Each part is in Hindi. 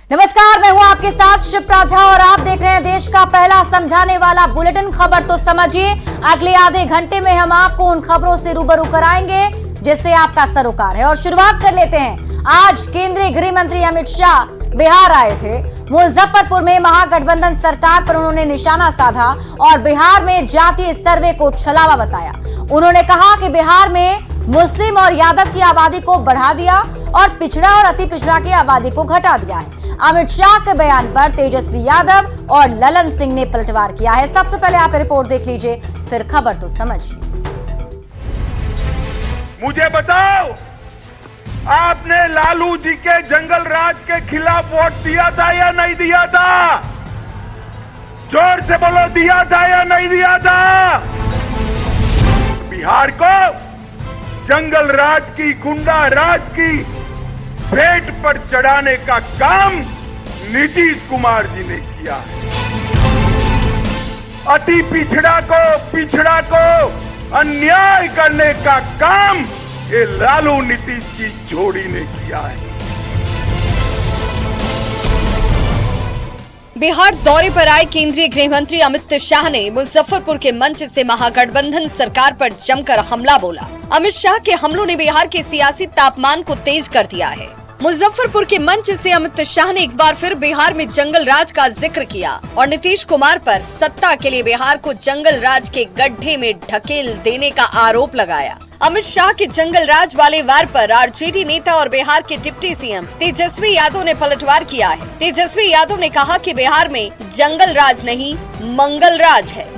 नमस्कार, मैं हूं आपके साथ शिप्रा झा और आप देख रहे हैं देश का पहला समझाने वाला बुलेटिन। खबर तो समझिए, अगले आधे घंटे में हम आपको उन खबरों से रूबरू कराएंगे जिससे आपका सरोकार है। और शुरुआत कर लेते हैं। आज केंद्रीय गृह मंत्री अमित शाह बिहार आए थे। मुजफ्फरपुर में महागठबंधन सरकार पर उन्होंने निशाना साधा और बिहार में जातीय सर्वे को छलावा बताया। उन्होंने कहा कि बिहार में मुस्लिम और यादव की आबादी को बढ़ा दिया और पिछड़ा और अति पिछड़ा की आबादी को घटा दिया है। अमित शाह के बयान पर तेजस्वी यादव और ललन सिंह ने पलटवार किया है। सबसे पहले आप रिपोर्ट देख लीजिए, फिर खबर तो समझिए। मुझे बताओ, आपने लालू जी के जंगल राज के खिलाफ वोट दिया था या नहीं दिया था? जोर से बोलो, दिया था या नहीं दिया था? बिहार को जंगल राज की, गुंडा राज की पेट पर चढ़ाने का काम नीतीश कुमार जी ने किया है। अति पिछड़ा को अन्याय करने का काम ये लालू नीतीश की जोड़ी ने किया है। बिहार दौरे पर आए केंद्रीय गृह मंत्री अमित शाह ने मुजफ्फरपुर के मंच से महागठबंधन सरकार पर जमकर हमला बोला। अमित शाह के हमलों ने बिहार के सियासी तापमान को तेज कर दिया है। मुजफ्फरपुर के मंच से अमित शाह ने एक बार फिर बिहार में जंगल राज का जिक्र किया और नीतीश कुमार पर सत्ता के लिए बिहार को जंगल राज के गड्ढे में ढकेल देने का आरोप लगाया। अमित शाह के जंगल राज वाले वार पर आरजेडी नेता और बिहार के डिप्टी सीएम तेजस्वी यादव ने पलटवार किया है। तेजस्वी यादव ने कहा कि बिहार में जंगल राज नहीं, मंगल राज है।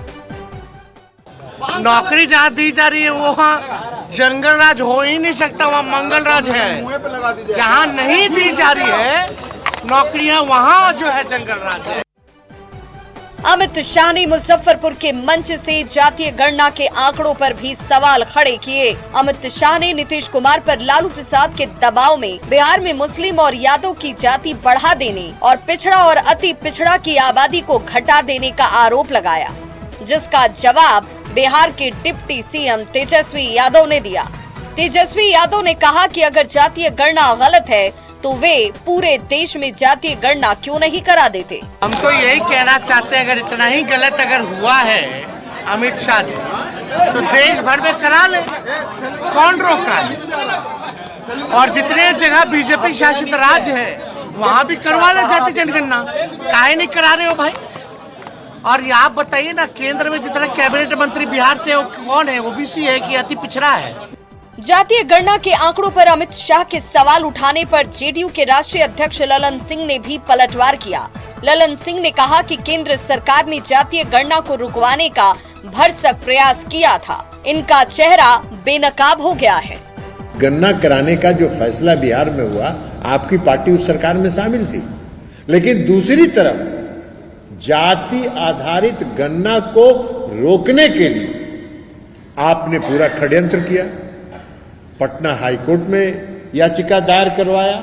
नौकरी जहाँ दी जा रही है वहाँ जंगल राज हो ही नहीं सकता, वहाँ मंगल राज है। जहाँ नहीं दी जा रही है नौकरियाँ, वहाँ जो है जंगल राज है। अमित शाह ने मुजफ्फरपुर के मंच से जातीय गणना के आंकड़ों पर भी सवाल खड़े किए। अमित शाह ने नीतीश कुमार पर लालू प्रसाद के दबाव में बिहार में मुस्लिम और यादव की जाति बढ़ा देने और पिछड़ा और अति पिछड़ा की आबादी को घटा देने का आरोप लगाया, जिसका जवाब बिहार के डिप्टी सीएम तेजस्वी यादव ने दिया। तेजस्वी यादव ने कहा कि अगर जातीय गणना गलत है तो वे पूरे देश में जातीय गणना क्यों नहीं करा देते। हम तो यही कहना चाहते हैं, अगर इतना ही गलत अगर हुआ है अमित शाह जी, तो देश भर में करा ले, कौन रोक रहा है? और जितने जगह बीजेपी शासित राज्य है वहाँ भी करवा ले जातीय जनगणना, काहे नहीं करा रहे हो भाई? और ये आप बताइए ना, केंद्र में जितना कैबिनेट मंत्री बिहार से, वो कौन है? ओबीसी है कि अति पिछड़ा है? जातीय गणना के आंकड़ों पर अमित शाह के सवाल उठाने पर जेडीयू के राष्ट्रीय अध्यक्ष ललन सिंह ने भी पलटवार किया। ललन सिंह ने कहा कि केंद्र सरकार ने जातीय गणना को रुकवाने का भरसक प्रयास किया था, इनका चेहरा बेनकाब हो गया है। गणना कराने का जो फैसला बिहार में हुआ, आपकी पार्टी उस सरकार में शामिल थी, लेकिन दूसरी तरफ जाति आधारित गणना को रोकने के लिए आपने पूरा षड्यंत्र किया। पटना हाई कोर्ट में याचिका दायर करवाया,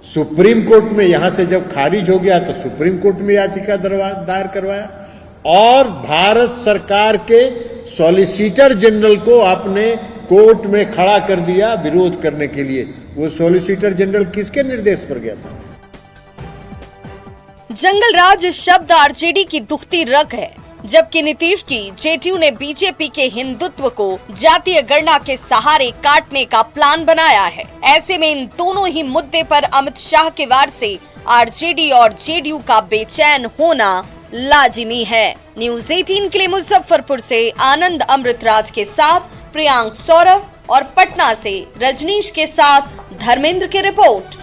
सुप्रीम कोर्ट में, यहां से जब खारिज हो गया तो सुप्रीम कोर्ट में याचिका दायर करवाया और भारत सरकार के सॉलिसिटर जनरल को आपने कोर्ट में खड़ा कर दिया विरोध करने के लिए। वो सॉलिसिटर जनरल किसके निर्देश पर गया था? जंगल राज शब्द आरजेडी की दुखती रग है, जबकि नीतीश की जेडीयू ने बीजेपी के हिंदुत्व को जातीय गणना के सहारे काटने का प्लान बनाया है। ऐसे में इन दोनों ही मुद्दे पर अमित शाह के वार से आरजेडी और जेडीयू का बेचैन होना लाजिमी है। न्यूज़ 18 के लिए मुजफ्फरपुर से आनंद अमृतराज के साथ प्रियांक सौरभ और पटना से रजनीश के साथ धर्मेंद्र की रिपोर्ट।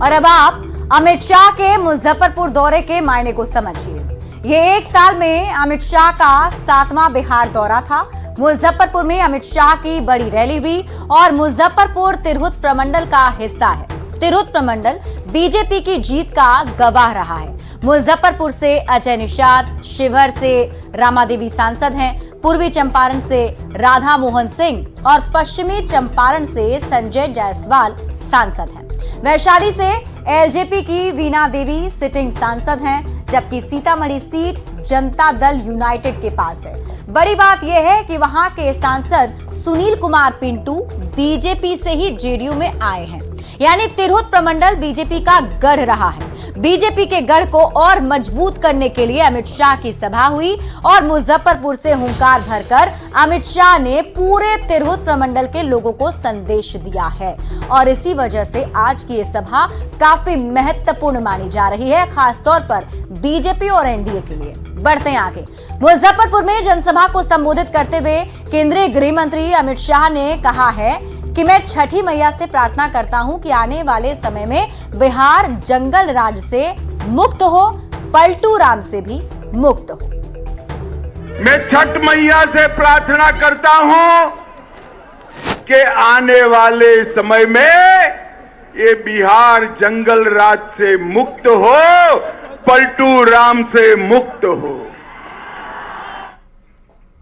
और अब आप अमित शाह के मुजफ्फरपुर दौरे के मायने को समझिए। ये एक साल में अमित शाह का 7वां बिहार दौरा था। मुजफ्फरपुर में अमित शाह की बड़ी रैली हुई और मुजफ्फरपुर तिरहुत प्रमंडल का हिस्सा है। तिरहुत प्रमंडल बीजेपी की जीत का गवाह रहा है। मुजफ्फरपुर से अजय निषाद, शिवहर से रामादेवी सांसद हैं, पूर्वी चंपारण से राधा मोहन सिंह और पश्चिमी चंपारण से संजय जायसवाल सांसद हैं। वैशाली से एलजेपी की वीणा देवी सिटिंग सांसद हैं, जबकि सीतामढ़ी सीट जनता दल यूनाइटेड के पास है। बड़ी बात यह है कि वहां के सांसद सुनील कुमार पिंटू बीजेपी से ही जेडीयू में आए हैं। यानी तिरहुत प्रमंडल बीजेपी का गढ़ रहा है। बीजेपी के गढ़ को और मजबूत करने के लिए अमित शाह की सभा हुई और मुजफ्फरपुर से हुंकार भरकर अमित शाह ने पूरे तिरहुत प्रमंडल के लोगों को संदेश दिया है और इसी वजह से आज की ये सभा काफी महत्वपूर्ण मानी जा रही है, खासतौर पर बीजेपी और एनडीए के लिए। बढ़ते हैं आगे। मुजफ्फरपुर में जनसभा को संबोधित करते हुए केंद्रीय गृह मंत्री अमित शाह ने कहा है कि मैं छठी मैया से प्रार्थना करता हूं कि आने वाले समय में बिहार जंगल राज से मुक्त हो, पलटू राम से भी मुक्त हो। मैं छठ मैया से प्रार्थना करता हूं कि आने वाले समय में ये बिहार जंगल राज से मुक्त हो, पलटू राम से मुक्त हो।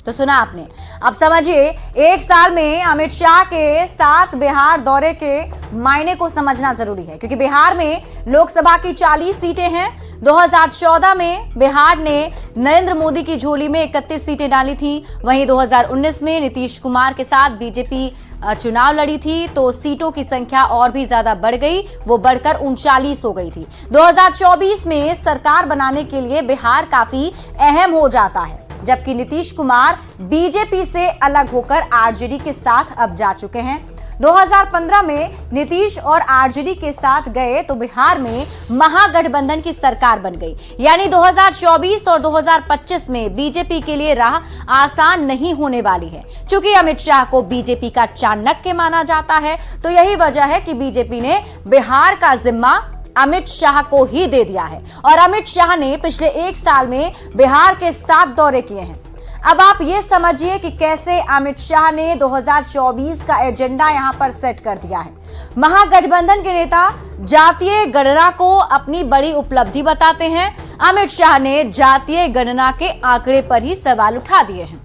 तो सुना आपने। अब समझिए, एक साल में अमित शाह के 7 बिहार दौरे के मायने को समझना जरूरी है, क्योंकि बिहार में लोकसभा की 40 सीटें हैं। 2014 में बिहार ने नरेंद्र मोदी की झोली में 31 सीटें डाली थी। वहीं 2019 में नीतीश कुमार के साथ बीजेपी चुनाव लड़ी थी, तो सीटों की संख्या और भी ज्यादा बढ़ गई, वो बढ़कर 39 हो गई थी। 2024 में सरकार बनाने के लिए बिहार काफी अहम हो जाता है, जबकि नीतीश कुमार बीजेपी से अलग होकर आरजेडी के साथ अब जा चुके हैं। 2015 में नीतीश और आरजेडी के साथ गए तो बिहार में महागठबंधन की सरकार बन गई। यानी 2024 और 2025 में बीजेपी के लिए राह आसान नहीं होने वाली है। चूंकि अमित शाह को बीजेपी का चाणक्य माना जाता है, तो यही वजह है कि बीजेपी ने बिहार का जिम्मा अमित शाह को ही दे दिया है और अमित शाह ने पिछले 1 साल में बिहार के 7 दौरे किए हैं। अब आप ये समझिए कि कैसे अमित शाह ने 2024 का एजेंडा यहां पर सेट कर दिया है। महागठबंधन के नेता जातीय गणना को अपनी बड़ी उपलब्धि बताते हैं। अमित शाह ने जातीय गणना के आंकड़े पर ही सवाल उठा दिए हैं।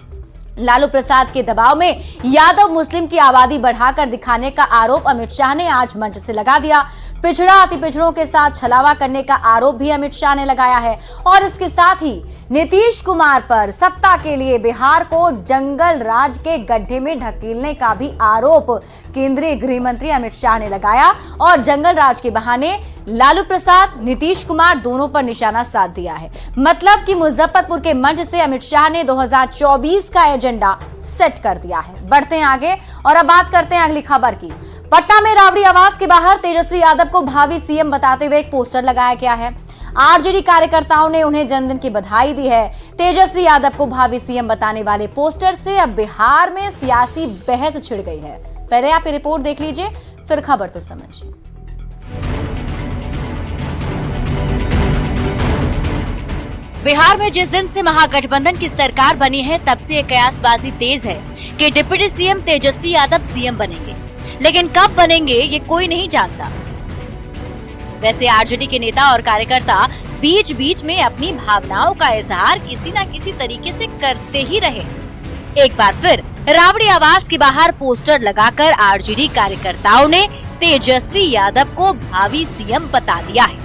लालू प्रसाद के दबाव में यादव मुस्लिम की आबादी बढ़ाकर दिखाने का आरोप अमित शाह ने आज मंच से लगा दिया। पिछड़ा अति पिछड़ों के साथ छलावा करने का आरोप भी अमित शाह ने लगाया है और इसके साथ ही नीतीश कुमार पर सत्ता के लिए बिहार को जंगल राज के गड्ढे में ढकेलने का भी आरोप केंद्रीय गृह मंत्री अमित शाह ने लगाया और जंगल राज के बहाने लालू प्रसाद, नीतीश कुमार दोनों पर निशाना साध दिया है। मतलब कि मुजफ्फरपुर के मंच से अमित शाह ने 2024 का एजेंडा सेट कर दिया है। बढ़ते हैं आगे और अब बात करते हैं अगली खबर की। पटना में राबड़ी आवास के बाहर तेजस्वी यादव को भावी सीएम बताते हुए एक पोस्टर लगाया गया है। आरजेडी कार्यकर्ताओं ने उन्हें जन्मदिन की बधाई दी है। तेजस्वी यादव को भावी सीएम बताने वाले पोस्टर से अब बिहार में सियासी बहस छिड़ गई है। पहले आप ये रिपोर्ट देख लीजिए, फिर खबर तो समझिए। बिहार में जिस दिन से महागठबंधन की सरकार बनी है, तब से ये कयासबाजी तेज है कि deputy CM Tejashwi Yadav CM बनेंगे, लेकिन कब बनेंगे ये कोई नहीं जानता। वैसे आरजेडी के नेता और कार्यकर्ता बीच बीच में अपनी भावनाओं का इजहार किसी न किसी तरीके से करते ही रहे। एक बार फिर राबड़ी आवास के बाहर पोस्टर लगाकर आरजेडी कार्यकर्ताओं ने तेजस्वी यादव को भावी सीएम बता दिया है।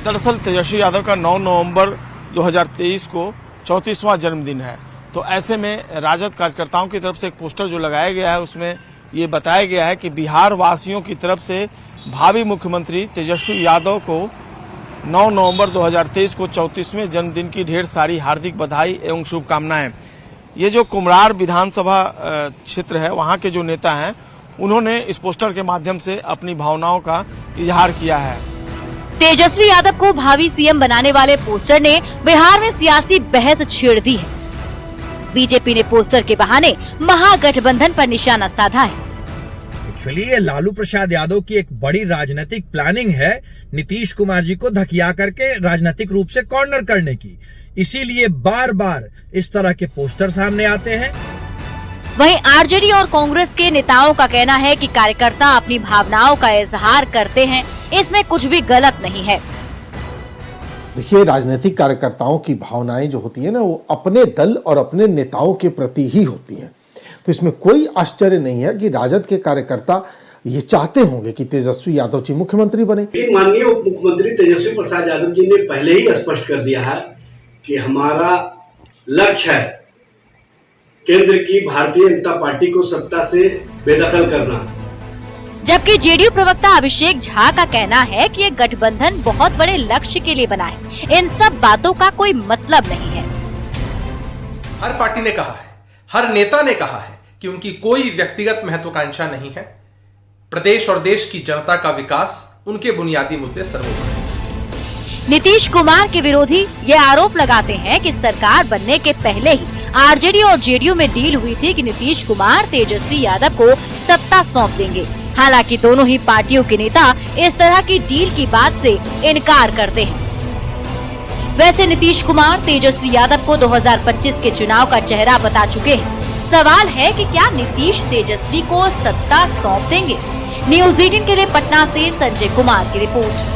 दरअसल तेजस्वी यादव का 9 नवंबर 2023 को 34वां जन्मदिन है, तो ऐसे में राजद कार्यकर्ताओं की तरफ से एक पोस्टर जो लगाया गया है, उसमें ये बताया गया है कि बिहार वासियों की तरफ से भावी मुख्यमंत्री तेजस्वी यादव को 9 नवंबर 2023 को 34वें जन्मदिन की ढेर सारी हार्दिक बधाई एवं शुभकामनाएं। ये जो कुमरार विधानसभा क्षेत्र है, वहां के जो नेता हैं, उन्होंने इस पोस्टर के माध्यम से अपनी भावनाओं का इजहार किया है। तेजस्वी यादव को भावी सीएम बनाने वाले पोस्टर ने बिहार में सियासी बहस छेड़ दी है। बीजेपी ने पोस्टर के बहाने महागठबंधन पर निशाना साधा है। एक्चुअली ये लालू प्रसाद यादव की एक बड़ी राजनीतिक प्लानिंग है, नीतीश कुमार जी को धकिया करके राजनीतिक रूप से कॉर्नर करने की। इसीलिए बार बार इस तरह के पोस्टर सामने आते हैं। वहीं आरजेडी और कांग्रेस के नेताओं का कहना है कि कार्यकर्ता अपनी भावनाओं का इजहार करते हैं, इसमें कुछ भी गलत नहीं है। देखिए, राजनीतिक कार्यकर्ताओं की भावनाएं जो होती है ना, वो अपने दल और अपने नेताओं के प्रति ही होती हैं। तो इसमें कोई आश्चर्य नहीं है कि राजद के कार्यकर्ता ये चाहते होंगे कि तेजस्वी यादव जी मुख्यमंत्री बने। माननीय उप मुख्यमंत्री तेजस्वी प्रसाद यादव जी ने पहले ही स्पष्ट कर दिया है कि हमारा लक्ष्य है केंद्र की भारतीय जनता पार्टी को सत्ता से बेदखल करना। जबकि जेडीयू प्रवक्ता अभिषेक झा का कहना है कि ये गठबंधन बहुत बड़े लक्ष्य के लिए बना है। इन सब बातों का कोई मतलब नहीं है। हर पार्टी ने कहा है, हर नेता ने कहा है कि उनकी कोई व्यक्तिगत महत्वाकांक्षा नहीं है। प्रदेश और देश की जनता का विकास उनके बुनियादी मुद्दे सर्वोपरि हैं। नीतीश कुमार के विरोधी ये आरोप लगाते हैं कि सरकार बनने के पहले ही आरजेडी और जेडीयू में डील हुई थी कि नीतीश कुमार तेजस्वी यादव को सत्ता सौंप देंगे। हालांकि दोनों ही पार्टियों के नेता इस तरह की डील की बात से इनकार करते हैं। वैसे नीतीश कुमार तेजस्वी यादव को 2025 के चुनाव का चेहरा बता चुके हैं। सवाल है कि क्या नीतीश तेजस्वी को सत्ता सौंप देंगे? न्यूज 18 के लिए पटना से संजय कुमार की रिपोर्ट।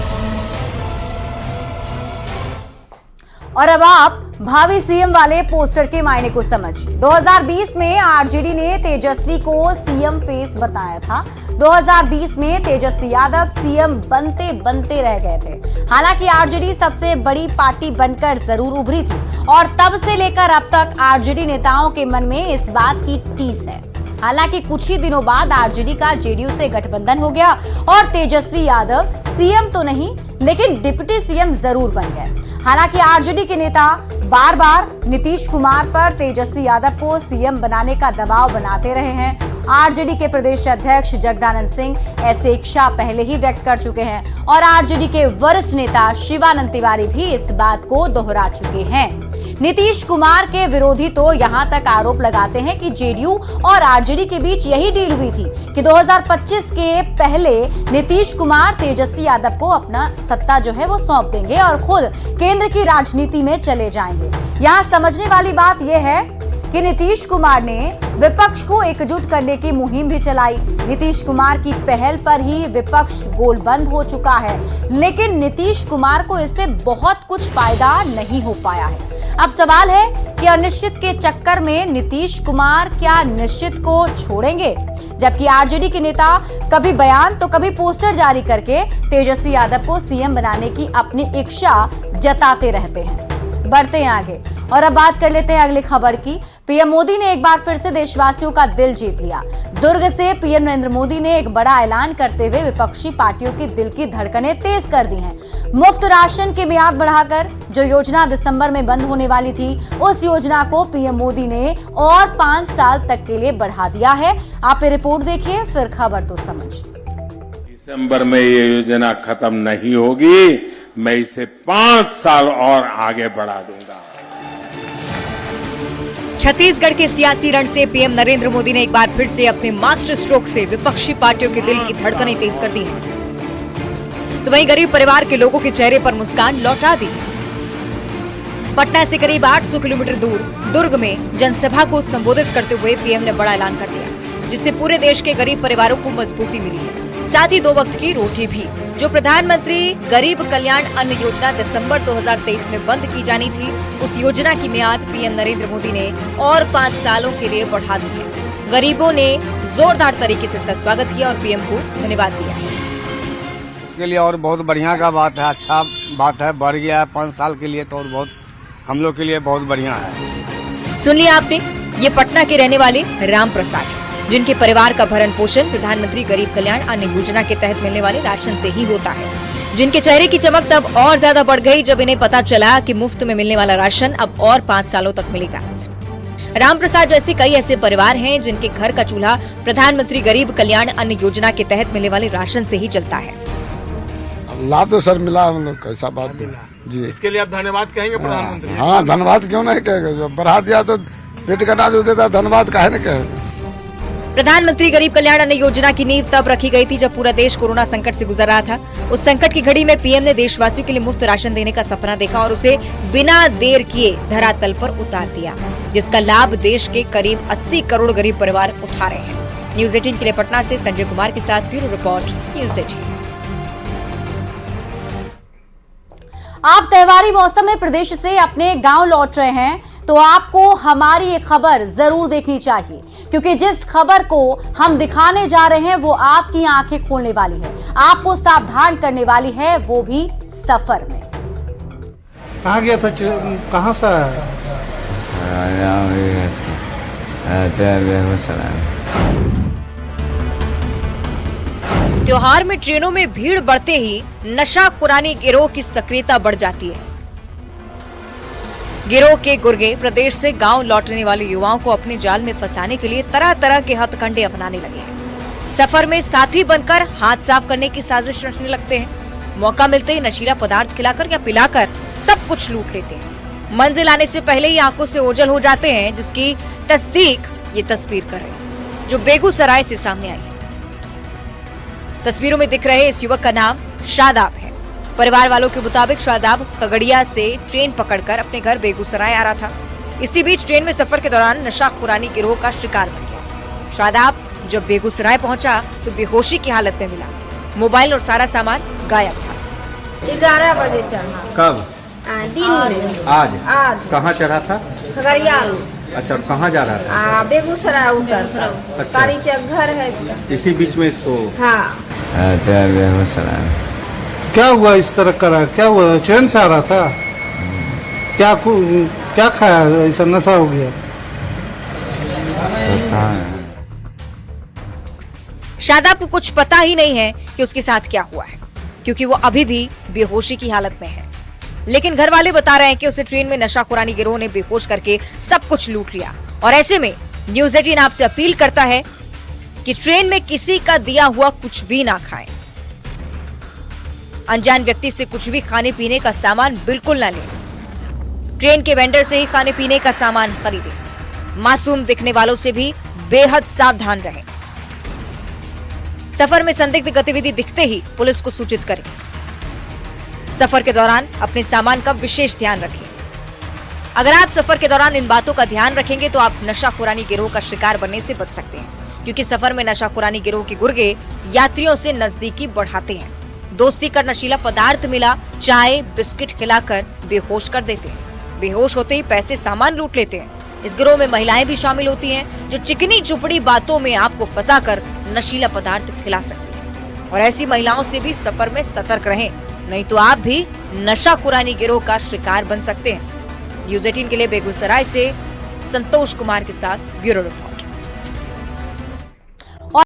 और अब आप भावी सीएम वाले पोस्टर के मायने को समझिए। 2020 में आरजेडी ने तेजस्वी को सीएम फेस बताया था। 2020 में तेजस्वी यादव सीएम बनते बनते रह गए थे। हालांकि आरजेडी सबसे बड़ी पार्टी बनकर जरूर उभरी थी और तब से लेकर अब तक आरजेडी नेताओं के मन में इस बात की टीस है। हालांकि कुछ ही दिनों बाद आरजेडी का जेडीयू से गठबंधन हो गया और तेजस्वी यादव सीएम तो नहीं लेकिन डिप्टी सीएम जरूर बन गए। हालांकि आरजेडी के नेता बार बार नीतीश कुमार पर तेजस्वी यादव को सीएम बनाने का दबाव बनाते रहे हैं। आरजेडी के प्रदेश अध्यक्ष जगदानंद सिंह ऐसी इच्छा पहले ही व्यक्त कर चुके हैं और आरजेडी के वरिष्ठ नेता शिवानंद तिवारी भी इस बात को दोहरा चुके हैं। नीतीश कुमार के विरोधी तो यहां तक आरोप लगाते हैं कि जेडीयू और आरजेडी के बीच यही डील हुई थी कि 2025 के पहले नीतीश कुमार तेजस्वी यादव को अपना सत्ता जो है वो सौंप देंगे और खुद केंद्र की राजनीति में चले जाएंगे। यहां समझने वाली बात यह है कि नीतीश कुमार ने विपक्ष को एकजुट करने की मुहिम भी चलाई। नीतीश कुमार की पहल पर ही विपक्ष गोलबंद हो चुका है, लेकिन नीतीश कुमार को इससे बहुत कुछ फायदा नहीं हो पाया है। अब सवाल है कि अनिश्चित के चक्कर में नीतीश कुमार क्या निश्चित को छोड़ेंगे? जबकि आरजेडी के नेता कभी बयान तो कभी पोस्टर जारी करके तेजस्वी यादव को सीएम बनाने की अपनी इच्छा जताते रहते हैं। बढ़ते हैं आगे और अब बात कर लेते हैं अगली खबर की। पीएम मोदी ने एक बार फिर से देशवासियों का दिल जीत लिया। दुर्ग से पीएम नरेंद्र मोदी ने एक बड़ा ऐलान करते हुए विपक्षी पार्टियों की दिल की धड़कनें तेज कर दी हैं। मुफ्त राशन की मियाद बढ़ाकर जो योजना दिसंबर में बंद होने वाली थी, उस योजना को पीएम मोदी ने और 5 साल तक के लिए बढ़ा दिया है। आप ये रिपोर्ट देखिए, फिर खबर तो समझिए। दिसंबर में ये योजना खत्म नहीं होगी, मैं इसे 5 साल और आगे बढ़ा दूंगा। छत्तीसगढ़ के सियासी रण से पीएम नरेंद्र मोदी ने एक बार फिर से अपने मास्टर स्ट्रोक से विपक्षी पार्टियों के दिल की धड़कनें तेज कर दी हैं। तो वहीं गरीब परिवार के लोगों के चेहरे पर मुस्कान लौटा दी। पटना से करीब 800 किलोमीटर दूर दुर्ग में जनसभा को संबोधित करते हुए पीएम ने बड़ा ऐलान कर दिया, जिससे पूरे देश के गरीब परिवारों को मजबूती मिली है, साथ ही 2 वक्त की रोटी भी। जो प्रधानमंत्री गरीब कल्याण अन्न योजना दिसंबर 2023 में बंद की जानी थी, उस योजना की मियाद पीएम नरेंद्र मोदी ने और 5 सालों के लिए बढ़ा दी है। गरीबों ने जोरदार तरीके से इसका स्वागत किया और पीएम को धन्यवाद दिया। इसके लिए और बहुत बढ़िया का बात है, अच्छा बात है, बढ़ गया है 5 साल के लिए, तो और बहुत हम लोग के लिए बहुत बढ़िया है। सुन लिया आपने, ये पटना के रहने वाले राम प्रसाद, जिनके परिवार का भरण पोषण प्रधानमंत्री गरीब कल्याण अन्न योजना के तहत मिलने वाले राशन से ही होता है। जिनके चेहरे की चमक तब और ज्यादा बढ़ गई जब इन्हें पता चला कि मुफ्त में मिलने वाला राशन अब और 5 सालों तक मिलेगा। राम प्रसाद जैसे कई ऐसे परिवार हैं जिनके घर का चूल्हा प्रधानमंत्री गरीब कल्याण अन्न योजना के तहत मिलने वाले राशन से ही चलता है। लाभ तो सर मिला हम लोग, कैसा बात जी। इसके लिए आप धन्यवाद कहेंगे प्रधानमंत्री? हाँ, धन्यवाद क्यों नहीं कहेंगे, बढ़ा दिया तो पेट का अनाज देता, धन्यवाद काहे न कहे। प्रधानमंत्री गरीब कल्याण अन्न योजना की नींव तब रखी गई थी जब पूरा देश कोरोना संकट से गुजर रहा था। उस संकट की घड़ी में पीएम ने देशवासियों के लिए मुफ्त राशन देने का सपना देखा और उसे बिना देर किए धरातल पर उतार दिया, जिसका लाभ देश के करीब 80 करोड़ गरीब परिवार उठा रहे हैं। न्यूज 18 के लिए पटना से संजय कुमार के साथ ब्यूरो रिपोर्ट, न्यूज 18। आप त्योहारी मौसम में प्रदेश से अपने गांव लौट रहे हैं तो आपको हमारी ये खबर जरूर देखनी चाहिए, क्योंकि जिस खबर को हम दिखाने जा रहे हैं वो आपकी आंखें खोलने वाली है, आपको सावधान करने वाली है, वो भी सफर में। कहाँ गया था, कहाँ से त्योहार में ट्रेनों में भीड़ बढ़ते ही नशाखुरानी गिरोह की सक्रियता बढ़ जाती है। गिरोह के गुर्गे प्रदेश से गांव लौटने वाले युवाओं को अपने जाल में फंसाने के लिए तरह तरह के हथकंडे अपनाने लगे हैं। सफर में साथी बनकर हाथ साफ करने की साजिश रचने लगते हैं। मौका मिलते ही नशीला पदार्थ खिलाकर या पिलाकर सब कुछ लूट लेते हैं। मंजिल आने से पहले ही आंखों से ओझल हो जाते हैं, जिसकी तस्दीक ये तस्वीर कर रही है जो बेगूसराय से सामने आई है। तस्वीरों में दिख रहे इस युवक का नाम शादाब है। परिवार वालों के मुताबिक शादाब खगड़िया से ट्रेन पकड़कर अपने घर बेगूसराय आ रहा था। इसी बीच ट्रेन में सफर के दौरान नशाखुरानी गिरोह का शिकार बन गया। शादाब जब बेगूसराय पहुंचा तो बेहोशी की हालत में मिला। मोबाइल और सारा सामान गायब था। 11 बजे चढ़ा। कब? दिन में। आज कहाँ चढ़ा था? खगड़िया। अच्छा, कहाँ जा रहा था? बेगूसराय उतर। अच्छा। घर है इसका। इसी बीच में इसको? हाँ। बेगूसराय। क्या हुआ इस तरह करा? क्या हुआ? ट्रेन से आ रहा था? क्या खाया? ऐसा नशा हो गया? शादाब को कुछ पता ही नहीं है कि उसके साथ क्या हुआ है, क्योंकि वो अभी भी बेहोशी की हालत में है। लेकिन घर वाले बता रहे हैं कि उसे ट्रेन में नशाखुरानी गिरोह ने बेहोश करके सब कुछ लूट लिया। और ऐसे में न्यूज़ 18 आपसे अपील करता है कि ट्रेन में किसी का दिया हुआ कुछ भी ना खाएं। अनजान व्यक्ति से कुछ भी खाने पीने का सामान बिल्कुल ना लें। ट्रेन के वेंडर से ही खाने पीने का सामान खरीदें। मासूम दिखने वालों से भी बेहद सावधान रहें। सफर में संदिग्ध गतिविधि दिखते ही पुलिस को सूचित करें। सफर के दौरान अपने सामान का विशेष ध्यान रखें। अगर आप सफर के दौरान इन बातों का ध्यान रखेंगे तो आप नशाखुरानी गिरोह का शिकार बनने से बच सकते हैं, क्योंकि सफर में नशाखुरानी गिरोह के गुर्गे यात्रियों से नजदीकी बढ़ाते हैं। दोस्ती कर नशीला पदार्थ मिला, चाय बिस्किट खिलाकर बेहोश कर देते हैं। बेहोश होते ही पैसे सामान लूट लेते हैं। इस गिरोह में महिलाएं भी शामिल होती हैं, जो चिकनी चुपड़ी बातों में आपको फंसाकर नशीला पदार्थ खिला सकती हैं। और ऐसी महिलाओं से भी सफर में सतर्क रहें, नहीं तो आप भी नशाखुरानी गिरोह का शिकार बन सकते हैं। न्यूज़ 18 के लिए बेगूसराय से संतोष कुमार के साथ ब्यूरो रिपोर्ट।